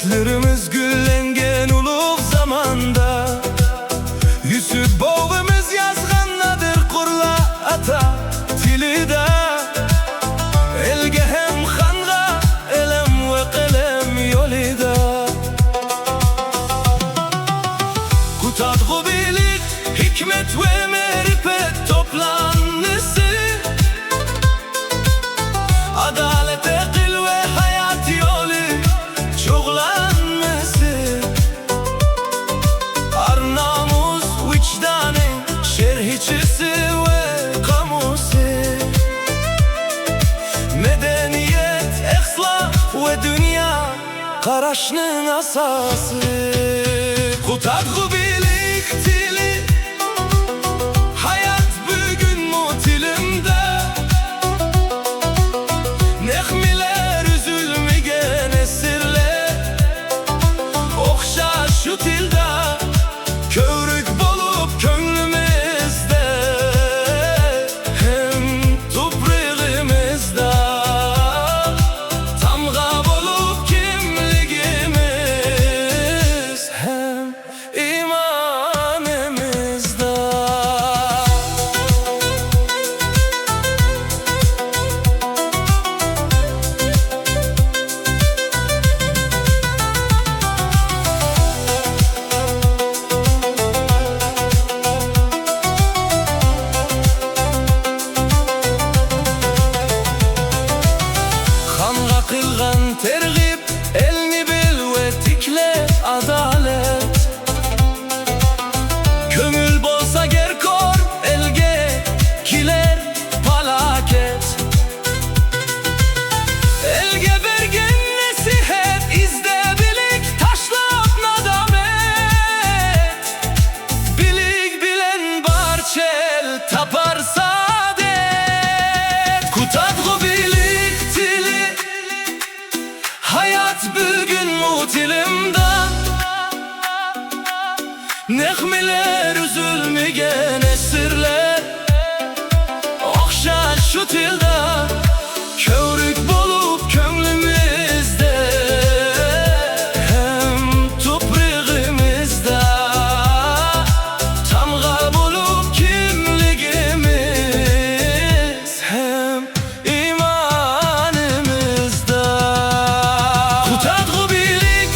Atlarımız güllengen ulug' zamanda, Yusuf bog'imiz yazgannadir qurla ata tilida. Elga hem xanga elem ve qalem yo'lida. Qutadg'u bilik, hikmet ve ma'rifat toplanısı, adalet, aql ve hayat yolu çoğlanması. Ar namus vicdanın şerhiçisi ve kamusu, medeniyet, ihsan ve dünya qaraşının asası. Qutadg'u bilik tili, hayat bugün mu tilimde. Nehmiler üzülmegen esirler, okşa şu tilde, kövrük bolup könlümüzde, hem toprağımızda. Tamga bolup kimligimiz, hem imanımızda. Xanğa qilgan terg'ib, elni bil ve tikle adalet. Köngül bolsa gerkor, elge kiler falaket. Elge bergen nasihat, izde bilik, taşlap nadamet. Bilik bilen barçel tapar saadet. Qutadg'u bilik tili, hayat bugün mu tilimde. Nehmiler üzülmegen esirler, okşa şu tilde, kövrük bolup könlümüzde, hem toprağımızda. Tamga bolup kimligimiz, hem imanımızda. Qutadg'u bilik,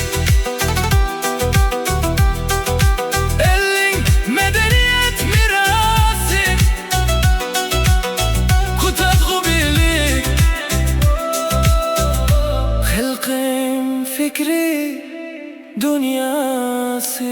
elin medeniyet mirası. Qutadg'u bilik, halkın fikri dünyası.